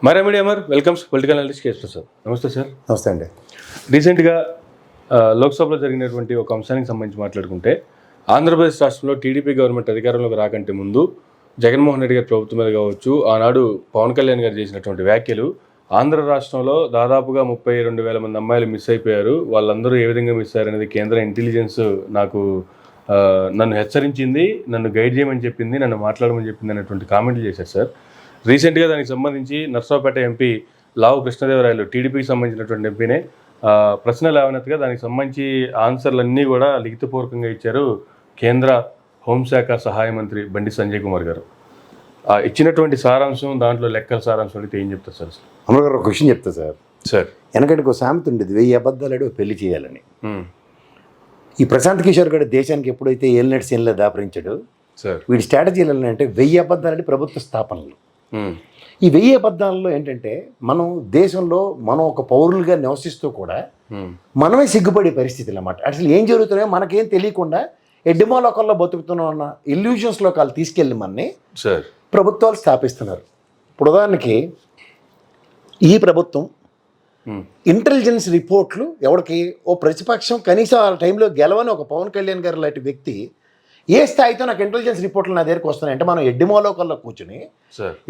మరా media welcomes political analyst KS Prasad. నమస్తే sir. నమస్తే అండి. రీసెంట్గా లోక్సభలో జరిగినటువంటి ఒక అంశానికి సంబంధించి మాట్లాడుకుంటే, ఆంధ్రప్రదేశ్ రాష్ట్రంలో టీడీపీ గవర్నమెంట్ అధికారంలోకి రాకంటే ముందు జగన్మోహన్ రెడ్డి గారి ప్రభుత్వం మీద కావచ్చు, ఆనాడు పవన్ కళ్యాణ్ గారు చేసినటువంటి వ్యాఖ్యలు, ఆంధ్ర రాష్ట్రంలో దాదాపుగా 32,000 మంది అమ్మాయిలు మిస్ అయిపోయారు, వాళ్ళందరూ ఏ విధంగా మిస్ అయ్యారు అనేది కేంద్ర ఇంటెలిజెన్స్ నాకు నన్ను హెచ్చరించింది, నన్ను గైడ్ చేయమని చెప్పింది, నన్ను మాట్లాడమని చెప్పింది అనేటువంటి కామెంట్లు చేశారు సార్. రీసెంట్గా దానికి సంబంధించి నర్సాపేట ఎంపీ లావు కృష్ణదేవరాయలు, టీడీపీకి సంబంధించినటువంటి ఎంపీనే, ప్రశ్న లేవనెత్తగా దానికి సంబంధించి ఆన్సర్లన్నీ కూడా లిఖితపూర్వకంగా ఇచ్చారు కేంద్ర హోంశాఖ సహాయ మంత్రి బండి సంజయ్ కుమార్ గారు. ఇచ్చినటువంటి సారాంశం, దాంట్లో లెక్కల సారాంశం అయితే ఏం చెప్తారు సార్? అమర్ గారు ఒక క్వశ్చన్ చెప్తా సార్. సార్, వెనకటి ఒక సామెత ఉండేది, 1000 అబద్ధాలు పెళ్లి చేయాలని. ఈ ప్రశాంత్ కిషోర్ గారు దేశానికి ఎప్పుడైతే ఏలినట్స్ ఏళ్ళ దాపరించాడు సార్, వీడి స్ట్రాటజీలు అంటే 1000 అబద్ధాలని ప్రభుత్వ స్థాపనలు. ఈ 1000 అబద్ధాలలో ఏంటంటే, మనం దేశంలో మనం ఒక పౌరులుగా నివసిస్తూ కూడా మనమే సిగ్గుపడే పరిస్థితులు అన్నమాట. అసలు ఏం జరుగుతున్నాయో మనకేం తెలియకుండా ఎడ్డిమా లోకాల్లో బతుకుతున్నాం అన్న ఇల్యూషన్స్ లోకాలు తీసుకెళ్ళి మనని ప్రభుత్వాలు స్థాపిస్తున్నారు. ఇప్పుడు ఉదాహరణకి ఈ ప్రభుత్వం ఇంటెలిజెన్స్ రిపోర్ట్లు ఎవరికి ఓ ప్రతిపక్షం కనీసం ఆ టైంలో గెలవని ఒక పవన్ కళ్యాణ్ గారు లాంటి వ్యక్తి ఏ స్థాయితో నాకు ఇంటెలిజెన్స్ రిపోర్ట్లు నా దగ్గరికి వస్తున్నాయి అంటే, మనం ఎడ్డిమోలోకల్లో కూర్చుని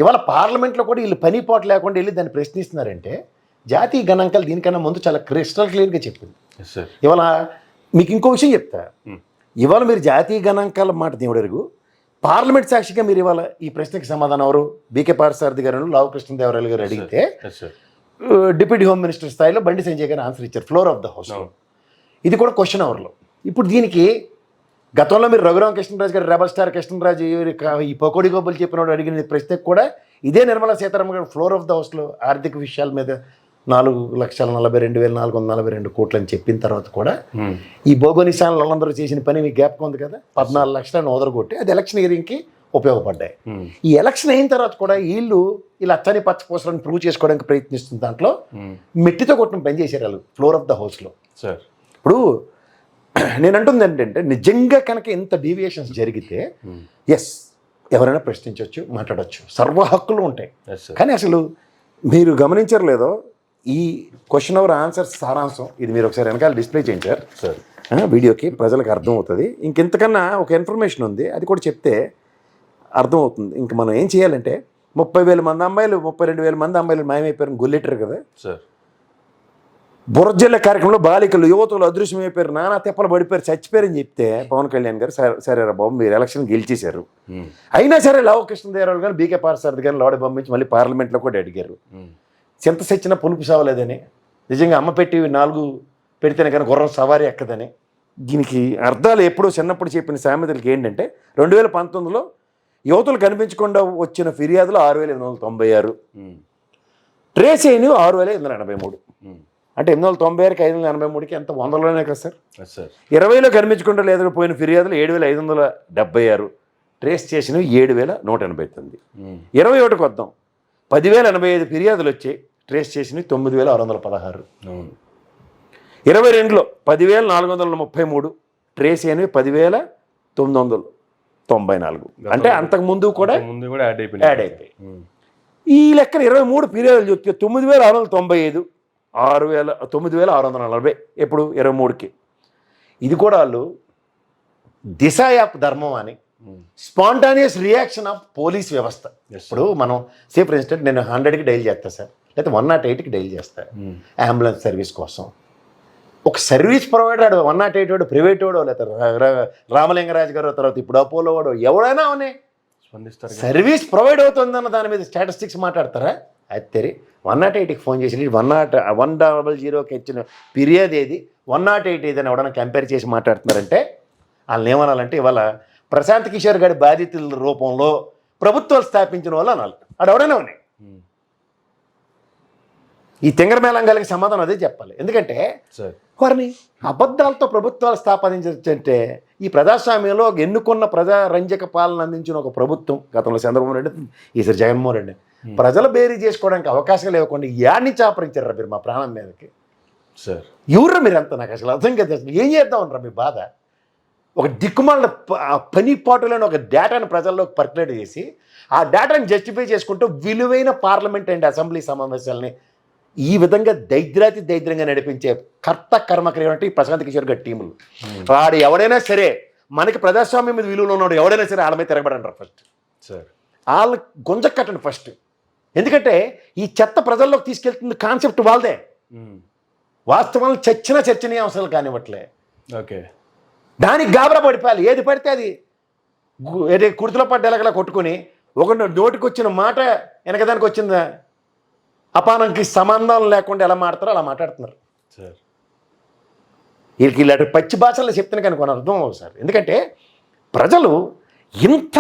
ఇవాళ పార్లమెంట్లో కూడా వీళ్ళు పనిపాటు లేకుండా వెళ్ళి దాన్ని ప్రశ్నిస్తున్నారంటే, జాతీయ గణాంకాలు దీనికన్నా ముందు చాలా క్రిస్టల్ క్లియర్గా చెప్పింది. ఇవాళ మీకు ఇంకో విషయం చెప్తా, ఇవాళ మీరు జాతీయ గణాంకాల మాట దేవుడెరుగు, పార్లమెంట్ సాక్షిగా మీరు ఇవాళ ఈ ప్రశ్నకి సమాధానం ఎవరు? బీకే పార్సారథి గారు, లావు కృష్ణదేవరాయలు గారు అడిగితే డిప్యూటీ హోమ్ మినిస్టర్ స్థాయిలో బండి సంజయ్ గారు ఆన్సర్ ఇచ్చారు ఫ్లోర్ ఆఫ్ ద హౌస్. ఇది కూడా క్వశ్చన్ అవర్లో. ఇప్పుడు దీనికి గతంలో మీరు రఘురామ కృష్ణరాజు గారు, రెబల్ స్టార్ కృష్ణరాజు, ఈ పకోడీ గోబ్బులు చెప్పినోడు అడిగిన ప్రశ్నకు కూడా ఇదే నిర్మలా సీతారామన్ గారు ఫ్లోర్ ఆఫ్ ద హౌస్లో ఆర్థిక విషయాల మీద 4,42,442 కోట్లు అని చెప్పిన తర్వాత కూడా ఈ బోగోనిశాన్ వాళ్ళందరూ చేసిన పని మీకు జ్ఞాపకం ఉంది కదా, 14 లక్షలను ఓదరగొట్టి అది ఎలక్షన్ హియరింగ్కి ఉపయోగపడ్డాయి. ఈ ఎలక్షన్ అయిన తర్వాత కూడా వీళ్ళు ఇలా అచ్చని పచ్చపోసలను ప్రూవ్ చేసుకోవడానికి ప్రయత్నిస్తున్న దాంట్లో మెట్టితో కొట్టిన పని చేశారు వాళ్ళు ఫ్లోర్ ఆఫ్ ద హౌస్లో. సార్, ఇప్పుడు నేను అంటుంది ఏంటంటే, నిజంగా కనుక ఇంత డీవియేషన్స్ జరిగితే ఎస్ ఎవరైనా ప్రశ్నించవచ్చు, మాట్లాడవచ్చు, సర్వ హక్కులు ఉంటాయి. కానీ అసలు మీరు గమనించారు లేదో, ఈ క్వశ్చన్ అవర్ ఆన్సర్ సారాంశం ఇది మీరు ఒకసారి వెనకాల డిస్ప్లే చేయించారు సార్, వీడియోకి ప్రజలకు అర్థం అవుతుంది. ఇంకెంతకన్నా ఒక ఇన్ఫర్మేషన్ ఉంది, అది కూడా చెప్తే అర్థమవుతుంది. ఇంక మనం ఏం చేయాలంటే, 30,000 మంది అమ్మాయిలు 32,000 మంది అమ్మాయిలు మాయమైపోయారు గొల్లెట్టారు కదా సార్. బురజల్ల కార్యక్రమంలో బాలికలు, యువతులు అదృశ్యమైపోయారు, నానా తెప్పలు పడిపోయారు, చచ్చిపోయారని చెప్తే పవన్ కళ్యాణ్ గారు సరే రా బాబు మీరు ఎలక్షన్ గెలిచేశారు, అయినా సరే లావు కృష్ణదేవరాయలు కానీ బీకే పార్సారథి కానీ లోడ పంపించి మళ్ళీ పార్లమెంట్లో కూడా అడిగారు, చింత సచ్చినా పులుపు సావలేదని, నిజంగా అమ్మ పెట్టి 4 పెడితేనే కానీ గుర్రం సవారీ ఎక్కదని. దీనికి అర్థాలు ఎప్పుడో చిన్నప్పుడు చెప్పిన సామెతలకి ఏంటంటే, 2019లో యువతులు కనిపించకుండా వచ్చిన ఫిర్యాదులు 6,896, ట్రేస్ అయినవి 6,583. అంటే 896కి 583కి ఎంత 100లోనే కదా సార్. 20లో కనిపించకుండా లేదా పోయిన ఫిర్యాదులు 7,576, ట్రేస్ చేసినవి 7,189. 21కి వద్దాం, 10,085 ఫిర్యాదులు వచ్చాయి, ట్రేస్ చేసినవి 9,616. 22లో 10,433, ట్రేస్ అయినవి 10,994. అంటే అంతకుముందు కూడా యాడ్ అయిపోయి ఈ లెక్కన 23 ఫిర్యాదులు చూస్తే 9,695, 9,640 ఎప్పుడు 23కి. ఇది కూడా వాళ్ళు దిశ యాప్ ధర్మం అని, స్పాంటానియస్ రియాక్షన్ ఆఫ్ పోలీస్ వ్యవస్థ. ఇప్పుడు మనం సే ఫర్ ఇన్స్టెంట్ నేను 100కి డైల్ చేస్తాను సార్, లేకపోతే 108కి డైల్ చేస్తాను అంబులెన్స్ సర్వీస్ కోసం. ఒక సర్వీస్ ప్రొవైడర్ 108 వాడు, ప్రైవేట్ వాడు, లేకపోతే రామలింగరాజు గారు, తర్వాత ఇప్పుడు అపోలో వాడు, ఎవడైనా అవునే స్పందిస్తారు. సర్వీస్ ప్రొవైడ్ అవుతుందన్న దాని మీద స్టాటిస్టిక్స్ మాట్లాడతారా? అది తెరి 108కి ఫోన్ చేసి 100కి ఇచ్చిన ఫిర్యాదు ఏది, 108 ఏదైనా ఎవడన్నా కంపేర్ చేసి మాట్లాడుతున్నారంటే వాళ్ళని ఏమనాలంటే, ఇవాళ ప్రశాంత్ కిషోర్ గారి బాధితుల రూపంలో ప్రభుత్వాలు స్థాపించిన వాళ్ళు అనాలి. అది ఎవడైనా ఉన్నాయి. ఈ తింగర మేళంగాలకి సమాధానం అదే చెప్పాలి. ఎందుకంటే వారిని అబద్ధాలతో ప్రభుత్వాలు స్థాపించంటే, ఈ ప్రజాస్వామ్యంలో ఎన్నుకున్న ప్రజారంజక పాలన అందించిన ఒక ప్రభుత్వం, గతంలో చంద్రబాబు నాయుడు, ఈసారి జగన్మోహన్ రెడ్డి, ప్రజల బేరీ చేసుకోవడానికి అవకాశం లేకుండా యాడ్ని చాపరించారా మీరు మా ప్రాణం మీదకి సార్? ఎవరు మీరు అంతా నాకు అసలు అర్థం కదా. అసలు ఏం చేద్దామనరా మీ బాధ? ఒక దిక్కుమాలిన పని పాటులోని ఒక డేటాను ప్రజల్లోకి పర్కులేట్ చేసి ఆ డేటాను జస్టిఫై చేసుకుంటూ విలువైన పార్లమెంట్ అండ్ అసెంబ్లీ సమావేశాలని ఈ విధంగా దైద్యంగా నడిపించే కర్మక్రియ అంటే ఈ ప్రశాంత్ కిషోర్ గారి టీములు. వాడు ఎవడైనా సరే మనకి ప్రజాస్వామ్యం మీద విలువలు ఉన్నాడు ఎవడైనా సరే వాళ్ళ మీద తిరగబడంటారు ఫస్ట్. సార్ వాళ్ళ గుంజకట్టండి ఫస్ట్. ఎందుకంటే ఈ చెత్త ప్రజల్లోకి తీసుకెళ్తుంది కాన్సెప్ట్ వాళ్ళదే. వాస్తవాలు చర్చనీయాంశాలు కానివ్వట్లే. ఓకే, దానికి గాబరా పడిపోయాలి. ఏది పడితే అది కుర్తులో పడ్డేలాగా కొట్టుకొని ఒక నోటికి వచ్చిన మాట వెనకదానికి వచ్చిన అపానానికి సంబంధం లేకుండా ఎలా మాడతారో అలా మాట్లాడుతున్నారు సార్. వీళ్ళకి ఇలాంటి పచ్చి భాషల్లో చెప్తాను కానీ కొన్ని అర్థం అవ్వదు సార్. ఎందుకంటే ప్రజలు ఇంత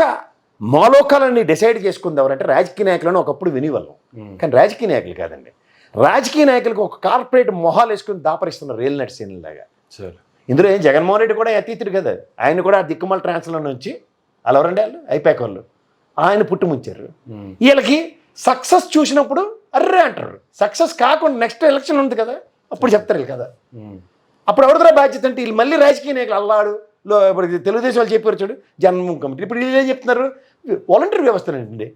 మాలోకాలని డిసైడ్ చేసుకుంది ఎవరంటే రాజకీయ నాయకులను ఒకప్పుడు వినేవాళ్ళం. కానీ రాజకీయ నాయకులు కాదండి, రాజకీయ నాయకులకు ఒక కార్పొరేట్ మొహాలు వేసుకుని దాపరిస్తున్నారు రియల్ నట్ సీన్లాగా సార్. ఇందులో ఏం జగన్మోహన్ రెడ్డి కూడా అతీతుడు కదా, ఆయన కూడా ఆ దిక్కుమాల ట్రాన్స్లో నుంచి అలా ఎవరండి వాళ్ళు అయిపోయాక వాళ్ళు ఆయన పుట్టుముంచారు. వీళ్ళకి సక్సెస్ చూసినప్పుడు అర్రే అంటారు, సక్సెస్ కాకుండా నెక్స్ట్ ఎలక్షన్ ఉంది కదా అప్పుడు చెప్తారు వీళ్ళు కదా. అప్పుడు ఎవరిదో బాధ్యత అంటే వీళ్ళు మళ్ళీ రాజకీయ నాయకులు అల్లాడు ఇప్పుడు తెలుగుదేశం వాళ్ళు చెప్పారు చూడు జన్మభూమి కమిటీ, ఇప్పుడు వీళ్ళు ఏం చెప్తున్నారు వాలంటీర్ వ్యవస్థనండి.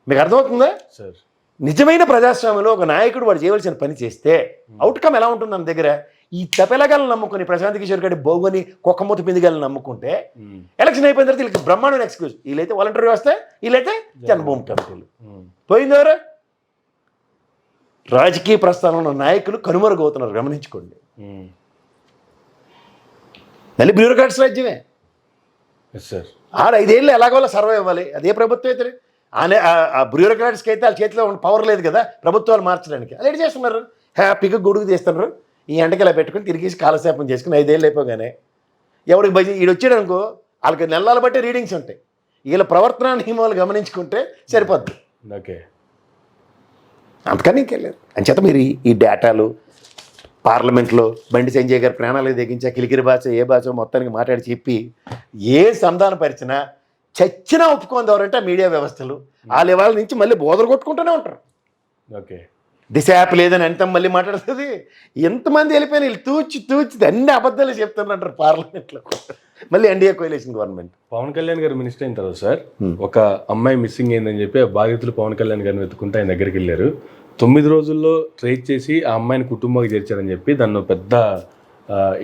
మీకు అర్థమవుతుందా సార్? నిజమైన ప్రజాస్వామ్యంలో ఒక నాయకుడు వాడు చేయవలసిన పని చేస్తే అవుట్కమ్ ఎలా ఉంటుంది మన దగ్గర? ఈ తపెలగాలను నమ్ముకుని ప్రశాంత్ కిషోర్ గారి బోగని కుక్కమూత పిందిగాలను నమ్ముకుంటే ఎలక్షన్ అయిపోయిన తర్వాత వీళ్ళకి బ్రహ్మాండమైన ఎక్స్క్యూజ్, వీళ్ళైతే వాలంటీర్ వ్యవస్థ, వీళ్ళైతే జన్మభూమి కమిటీలు. పోయిందెవరు? రాజకీయ ప్రస్థానంలో నాయకులు కనుమరుగవుతున్నారు, గమనించుకోండి. మళ్ళీ బ్యూరోక్రాట్స్ రాజ్యమే సార్. 5 ఏళ్ళు ఎలాగోలా సర్వే ఇవ్వాలి, అదే ప్రభుత్వం అయితే. ఆ బ్యూరోక్రాట్స్కి అయితే వాళ్ళ చేతిలో పవర్ లేదు కదా ప్రభుత్వాలు మార్చడానికి. అది ఎటు చేస్తున్నారు? హ్యాపీగా గొడుగు తీస్తున్నారు, ఈ ఎండకి ఇలా పెట్టుకుని తిరిగేసి కాలక్షేపం చేసుకుని 5 ఏళ్ళు అయిపోగానే ఎవరికి బయట ఈడు వచ్చాడు అనుకో వాళ్ళకి నెలలు బట్టి రీడింగ్స్ ఉంటాయి. వీళ్ళ ప్రవర్తన నియమాలు గమనించుకుంటే సరిపోద్ది. ఓకే, అంతకని ఇంకెళ్ళలేదు. అంచేత మీరు ఈ డేటాలు పార్లమెంట్లో బండి సంజయ్ గారు ప్రాణాలు తెగించా కిలికిరి భాష ఏ భాష మొత్తానికి మాట్లాడి చెప్పి ఏ సంధానం పరిచినా చచ్చినా ఒప్పుకుంది ఎవరంటే మీడియా వ్యవస్థలు. ఆ లెవెల్ నుంచి మళ్ళీ బోధలు కొట్టుకుంటూనే ఉంటారు. ఓకే, దిశ యాప్ లేదని అంత మళ్ళీ మాట్లాడుతుంది. ఎంతమంది వెళ్ళిపోయినా వీళ్ళు తూచి అన్ని అబద్ధాలు చెప్తున్నారు పార్లమెంట్లో. మళ్ళీ ఎన్డీఏ కోalition గవర్నమెంట్. పవన్ కళ్యాణ్ గారు మినిస్టర్ అయిన తర్వాత సార్ ఒక అమ్మాయి మిస్సింగ్ అయిందని చెప్పి ఆ బాధితులు పవన్ కళ్యాణ్ గారిని వెతుకుంటే ఆయన దగ్గరికి వెళ్ళారు. 9 రోజుల్లో ట్రేస్ చేసి ఆ అమ్మాయిని కుటుంబానికి చేర్చారని చెప్పి దాన్ని పెద్ద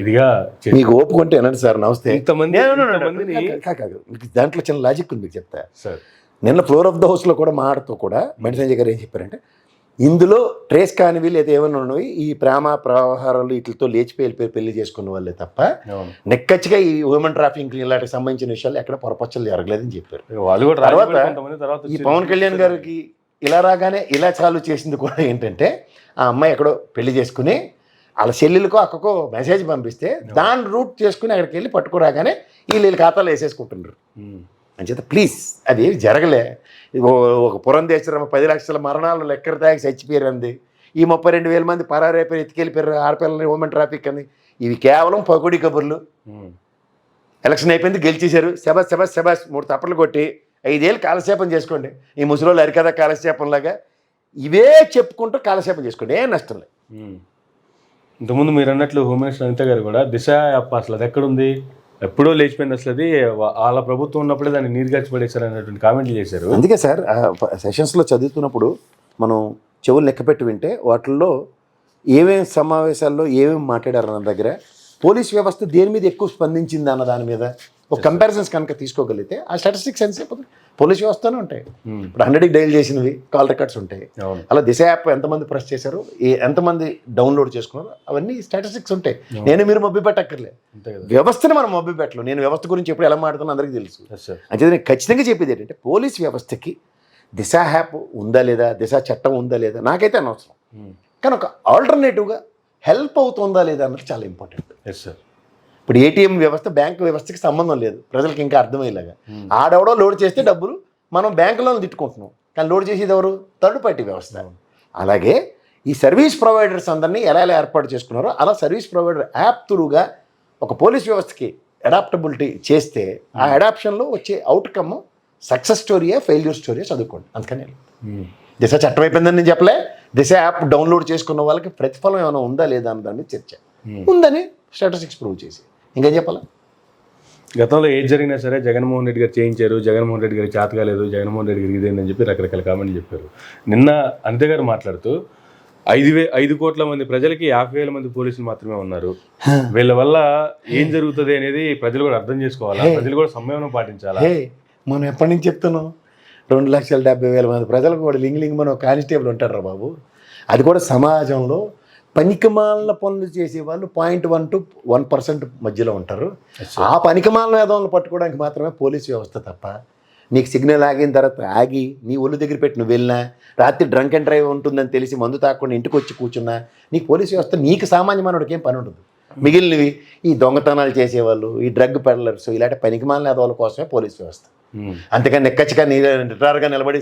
ఇదిగా మీకు ఓపుకుంటే ఏనండి సార్. నమస్తే. ఇంతమంది దాంట్లో చిన్న లాజిక్ ఉంది మీకు చెప్తా సార్. నిన్న ఫ్లోర్ ఆఫ్ ద హౌస్లో కూడా మాట్లాడుతూ కూడా బండి సంజయ్ గారు ఏం చెప్పారంటే ఇందులో ట్రేస్ కానివి లేదా ఏమైనా ఉన్నవి ఈ ప్రేమ ప్రవహారాలు వీటితో లేచిపోయి పెళ్లి చేసుకున్న వాళ్ళే తప్ప నెక్కచ్చిగా ఈ హ్యూమన్ ట్రాఫికింగ్ ఇలాంటికి సంబంధించిన విషయాలు ఎక్కడ పొరపచ్చలు జరగలేదని చెప్పారు. తర్వాత ఈ పవన్ కళ్యాణ్ గారికి ఇలా రాగానే ఇలా చాలు చేసింది కూడా ఏంటంటే ఆ అమ్మాయి ఎక్కడో పెళ్లి చేసుకుని వాళ్ళ చెల్లెలకో అక్కకో మెసేజ్ పంపిస్తే దాన్ని రూట్ చేసుకుని అక్కడికి వెళ్ళి పట్టుకురాగానే వీళ్ళు ఖాతాలో వేసేసుకుంటున్నారు. అంచేత ప్లీజ్ అది ఏమి జరగలే. ఒక పురంధేశ్వరమ్మ 10 లక్షల మరణాలు లెక్కర తాగి చచ్చిపోయారంది, ఈ 32,000 మంది పరారైపోయి ఎత్తుకెళ్ళిపోయారు ఆడపిల్లల్ని హ్యూమన్ ట్రాఫిక్ అని. ఇవి కేవలం పకోడీ కబుర్లు. ఎలక్షన్ అయిపోయింది, గెలిచేశారు, శబాస్ శబాస్ శబాస్ 3 తప్పలు కొట్టి 5 ఏళ్ళు కాలక్షేపం చేసుకోండి. ఈ ముసలోళ్ళు అరికదా కాలక్షేపంలాగా ఇవే చెప్పుకుంటూ కాలక్షేపం చేసుకోండి, ఏం నష్టం లేదు. ఇంతకుముందు మీరు అన్నట్లు హోమ్ మినిస్టర్ అనిత గారు కూడా దిశ యాప్ అసలు అది ఎక్కడుంది, ఎప్పుడో లేచిపోయింది, అసలు అది వాళ్ళ ప్రభుత్వం ఉన్నప్పుడే దాన్ని నీరుగార్చి పడేశారు అన్నటువంటి కామెంట్లు చేశారు. అందుకే సార్ సెషన్స్లో చదువుతున్నప్పుడు మనం చెవులు లెక్కపెట్టి వింటే వాటిల్లో ఏమేమి సమావేశాల్లో ఏమేమి మాట్లాడారు అన్న దగ్గర పోలీస్ వ్యవస్థ దేని మీద ఎక్కువ స్పందించింది అన్న దాని మీద ఒక కంపారిజన్స్ కనుక తీసుకోగలిగితే ఆ స్టాటిస్టిక్స్ సెన్స్ అయిపోతుంది. పోలీస్ వ్యవస్థనే ఉంటాయి. ఇప్పుడు 100కి డైల్ చేసినవి కాల్ రికార్డ్స్ ఉంటాయి. అలా దిశ యాప్ ఎంతమంది ప్రెస్ చేశారు, ఎంతమంది డౌన్లోడ్ చేసుకున్నారు, అవన్నీ స్టాటిస్టిక్స్ ఉంటాయి. నేను మీరు మబ్బి పెట్టక్కర్లే, వ్యవస్థని మనం మబ్బి పెట్టలేం. నేను వ్యవస్థ గురించి ఎప్పుడు ఎలా మాట్లాడుతున్నా అందరికీ తెలుసు. అంటే నేను ఖచ్చితంగా చెప్పేది ఏంటంటే పోలీస్ వ్యవస్థకి దిశ యాప్ ఉందా లేదా, దిశ చట్టం ఉందా లేదా నాకైతే అనవసరం. కానీ ఒక ఆల్టర్నేటివ్గా హెల్ప్ అవుతుందా లేదా అన్నది చాలా ఇంపార్టెంట్. ఇప్పుడు ఏటీఎం వ్యవస్థ బ్యాంకు వ్యవస్థకి సంబంధం లేదు, ప్రజలకు ఇంకా అర్థమయ్యేలాగా. ఆడెవడో లోడ్ చేస్తే డబ్బులు మనం బ్యాంకులో తిట్టుకుంటున్నాం, కానీ లోడ్ చేసేది ఎవరు? థర్డ్ పార్టీ వ్యవస్థ. అలాగే ఈ సర్వీస్ ప్రొవైడర్స్ అందరినీ ఎలా ఏర్పాటు చేసుకున్నారో అలా సర్వీస్ ప్రొవైడర్ యాప్ త్రూగా ఒక పోలీస్ వ్యవస్థకి అడాప్టబిలిటీ చేస్తే ఆ అడాప్షన్లో వచ్చే అవుట్కమ్ సక్సెస్ స్టోరీయే ఫెయిల్యూర్ స్టోరీయే చదువుకోండి. అందుకని దిశ చట్టం అయిపోయిందని నేను చెప్పలే, దిశ యాప్ డౌన్లోడ్ చేసుకున్న వాళ్ళకి ప్రతిఫలం ఏమైనా ఉందా లేదా అన్న దాని మీద చర్చ ఉందని స్టాటిస్టిక్స్ ప్రూవ్ చేసి ఇంకేం చెప్పాలా. గతంలో ఏది జరిగినా సరే జగన్మోహన్ రెడ్డి గారు చేయించారు, జగన్మోహన్ రెడ్డి గారికి చేత కాలేదు, జగన్మోహన్ రెడ్డి గారికి ఇదేందని చెప్పి రకరకాల కామెంట్లు చెప్పారు. నిన్న అంతే గారు మాట్లాడుతూ 5 కోట్ల మంది ప్రజలకి 50,000 మంది పోలీసులు మాత్రమే ఉన్నారు, వీళ్ళ వల్ల ఏం జరుగుతుంది అనేది ప్రజలు కూడా అర్థం చేసుకోవాలా, ప్రజలు కూడా సంయమనం పాటించాలా. మనం ఎప్పటి నుంచి చెప్తున్నాం 2,70,000 మంది ప్రజలకు కూడా లింగ్ మనం కానిస్టేబుల్ ఉంటారా బాబు. అది కూడా సమాజంలో పనికిమాలిన పనులు చేసే వాళ్ళు 0.1 to 1% మధ్యలో ఉంటారు. ఆ పనికిమాలిన వేదనలు పట్టుకోవడానికి మాత్రమే పోలీస్ వ్యవస్థ తప్ప, నీకు సిగ్నల్ ఆగిన తర్వాత ఆగి నీ ఒళ్ళు దగ్గర పెట్టి నువ్వు వెళ్ళినా, రాత్రి డ్రంక్ అండ్ డ్రైవ్ ఉంటుందని తెలిసి మందు తాకుండా ఇంటికి వచ్చి కూర్చున్నా, నీకు పోలీస్ వ్యవస్థ నీకు సామాన్య మానవుడికి ఏం పని ఉండదు. మిగిలినవి ఈ దొంగతనాలు చేసేవాళ్ళు, ఈ డ్రగ్ పెడలర్స్, ఇలాంటి పనికిమాలిన వేదనల కోసమే పోలీస్ వ్యవస్థ. అంతేకాని నెక్కచ్చిగా నిటారుగా నిలబడి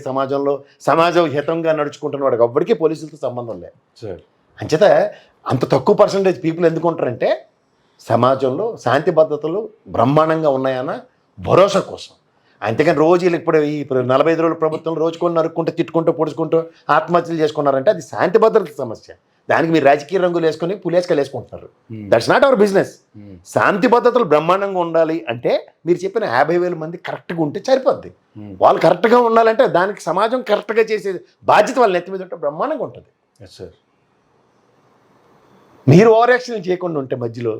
సమాజం హితంగా నడుచుకుంటున్న వాడికి ఎవ్వడికి పోలీసులతో సంబంధం లేదు. అంచేత అంత తక్కువ పర్సంటేజ్ పీపుల్ ఎందుకు ఉంటారంటే సమాజంలో శాంతి భద్రతలు బ్రహ్మాండంగా ఉన్నాయన్న భరోసా కోసం. అంతేకాని రోజు ఇప్పుడు 45 రోజుల ప్రభుత్వం రోజుకొని నరుక్కుంటూ తిట్టుకుంటూ పొడుచుకుంటూ ఆత్మహత్యలు చేసుకున్నారంటే అది శాంతి భద్రత సమస్య. దానికి మీరు రాజకీయ రంగులు వేసుకొని పులేసుకలు వేసుకుంటున్నారు. That's not our business. శాంతి భద్రతలు బ్రహ్మాండంగా ఉండాలి అంటే మీరు చెప్పిన 50,000 మంది కరెక్ట్గా ఉంటే సరిపోద్ది. వాళ్ళు కరెక్ట్గా ఉండాలంటే దానికి సమాజం కరెక్ట్గా చేసే బాధ్యత వాళ్ళ నెత్తి మీద ఉంటే బ్రహ్మాండంగా ఉంటుంది. మీరు ఓవర్ యాక్షన్ చేయకుండా ఉంటే మధ్యలో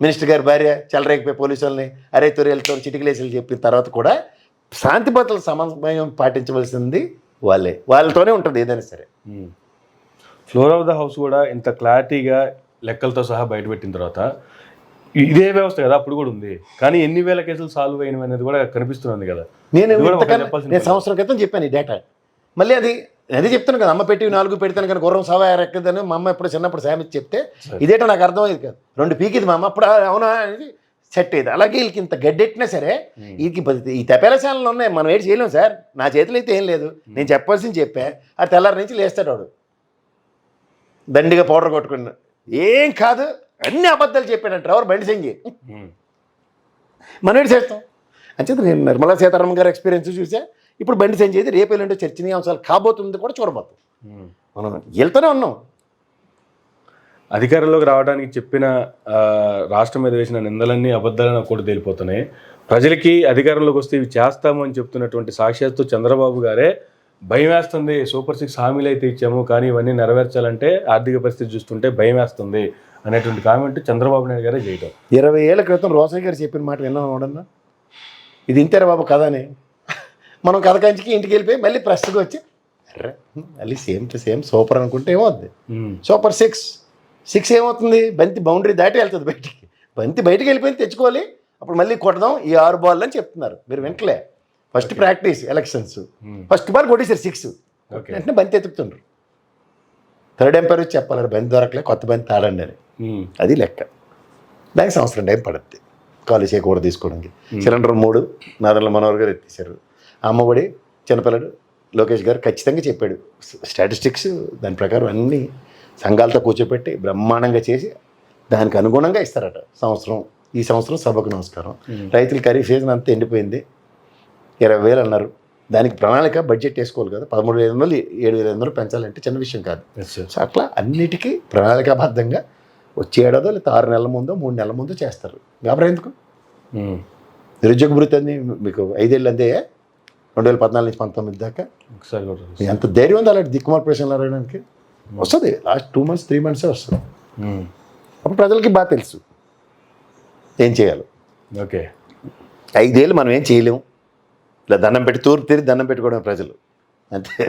మినిస్టర్ గారి భార్య చెలరేగిపోయి పోలీసు వాళ్ళని అరే తొరియలతో చిటికలేసి చెప్పిన తర్వాత కూడా శాంతి భద్రతల సమన్వయం పాటించవలసింది వాళ్ళతోనే ఉంటుంది ఏదైనా సరే. ఫ్లోర్ ఆఫ్ ద హౌస్ కూడా ఇంత క్లారిటీగా లెక్కలతో సహా బయటపెట్టిన తర్వాత ఇదే వ్యవస్థ కదా అప్పుడు కూడా ఉంది, కానీ ఎన్ని వేల కేసులు సాల్వ్ అయినవి అనేది కూడా కనిపిస్తుంది కదా. నేను సంవత్సరం క్రితం చెప్పాను ఈ డేటా, మళ్ళీ అదే చెప్తాను కదా, అమ్మ పెట్టి 4 పెడతాను కానీ గుర్రం సవా ఎక్కదని మా అమ్మ ఎప్పుడు చిన్నప్పుడు సామెత చెప్తే ఇదేటో నాకు అర్థమయ్యేది కాదు. 2 పీకిది మా అమ్మ అప్పుడు అవునా అనేది సెట్ అయ్యేది. అలాగే వీళ్ళకి ఇంత గడ్డెట్టినా సరే వీళ్ళకి ఈ తెపేలశాలలో ఉన్నాయి, మనం ఏం చేయలేము సార్. నా చేతిలో అయితే ఏం లేదు, నేను చెప్పాల్సింది చెప్పా. ఆ తెల్లారి నుంచి లేస్తాడు వాడు దండిగా పౌడర్ కొట్టుకున్నా, ఏం కాదు అన్ని అబద్ధాలు చెప్పాడంట ఎవరు బండి సంగి, మనం ఏడు చేస్తాం. అంచేత నేను నిర్మలా సీతారామన్ గారి ఎక్స్పీరియన్స్ చూసా, ఇప్పుడు బండి సంజయ్ అయితే రేపు ఎల్లుండి చర్చనీయాంశాలు కాబోతుంది కూడా చూడబోతుంది. మనం వెళ్తూనే ఉన్నాం. అధికారంలోకి రావడానికి చెప్పిన రాష్ట్రం మీద వేసిన నిందలన్నీ అబద్ధాలను కూడా తేలిపోతున్నాయి. ప్రజలకి అధికారంలోకి వస్తే ఇవి చేస్తాము అని చెప్తున్నటువంటి సాక్షాత్తు చంద్రబాబు గారే భయం వేస్తుంది, సూపర్ 6 హామీలు అయితే ఇచ్చాము కానీ ఇవన్నీ నెరవేర్చాలంటే ఆర్థిక పరిస్థితి చూస్తుంటే భయం వేస్తుంది అనేటువంటి కామెంట్ చంద్రబాబు నాయుడు గారే చేయటం. 20 ఏళ్ల క్రితం రోసయ్య గారు చెప్పిన మాట విన్నాం అవడన్నా, ఇది ఇంతేరా బాబు కథ అని. మనం కథ కంచికి ఇంటికి వెళ్ళిపోయి మళ్ళీ ప్రశ్నకు వచ్చి మళ్ళీ సేమ్ సూపర్ అనుకుంటే ఏమవుతుంది. సూపర్ 6 ఏమవుతుంది, బంతి బౌండరీ దాటి వెళ్తుంది బయటికి. బంతి బయటికి వెళ్ళిపోయింది తెచ్చుకోవాలి, అప్పుడు మళ్ళీ కొడదాం ఈ 6 బాల్ అని చెప్తున్నారు. మీరు వెంటలే first practice elections, first ball కొట్టేసారు 6, వెంటనే బంతి ఎత్తుకుతుండ్రు. 3rd ఎంపైర్ వచ్చి చెప్పాలి బంతి దొరకలే కొత్త బంతి ఆడండి అని. అది లెక్క. దానికి సంవత్సరం టైం పడుద్ది కాలేజీ కూడా తీసుకోవడానికి. సిలిండర్ 3 నాదెండ్ల మనోహర్ గారు ఎత్తేసారు. అమ్మఒడి చిన్నపిల్లడు లోకేష్ గారు ఖచ్చితంగా చెప్పాడు స్టాటిస్టిక్స్, దాని ప్రకారం అన్ని సంఘాలతో కూర్చోపెట్టి బ్రహ్మాండంగా చేసి దానికి అనుగుణంగా ఇస్తారట. ఈ సంవత్సరం సభకు నమస్కారం. రైతులు ఖరీఫ్ సీజన్ అంతా ఎండిపోయింది, 20,000 అన్నారు. దానికి ప్రణాళిక బడ్జెట్ వేసుకోవాలి కదా, 13,500 7,500 పెంచాలంటే చిన్న విషయం కాదు. సో అట్లా అన్నిటికీ ప్రణాళికాబద్ధంగా వచ్చే ఏడాదో లేదా 6 నెలల ముందో 3 నెలల ముందో చేస్తారు. కాబట్టి ఎందుకు నిరుద్యోగ భృతి అని మీకు 5 ఏళ్ళు అందే 2014 నుంచి 19 దాకా ఎంత ధైర్యం ఉంది అలాంటి దిక్కుమాల ప్రశ్నలు అడగడానికి. వస్తుంది లాస్ట్ 2 months 3 months వస్తుంది. అప్పుడు ప్రజలకి బాగా తెలుసు ఏం చేయాలి. ఓకే, 5 ఏళ్ళు మనం ఏం చేయలేము, ఇలా దండం పెట్టి తూర్పు తిరిగి దండం పెట్టుకోవడం ప్రజలు అంతే.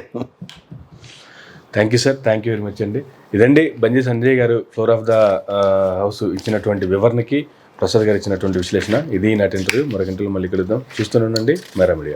Thank you sir, thank you very much అండి. ఇదండి బండి సంజయ్ గారు ఫ్లోర్ ఆఫ్ ద హౌస్ ఇచ్చినటువంటి వివరణకి ప్రసాద్ గారు ఇచ్చినటువంటి విశ్లేషణ. ఇది నాటి ఇంటర్వ్యూ. మరొక ఇంటర్వ్యూ మళ్ళీ కలుద్దాం. చూస్తూనే ఉండండి మెరా మీడియా.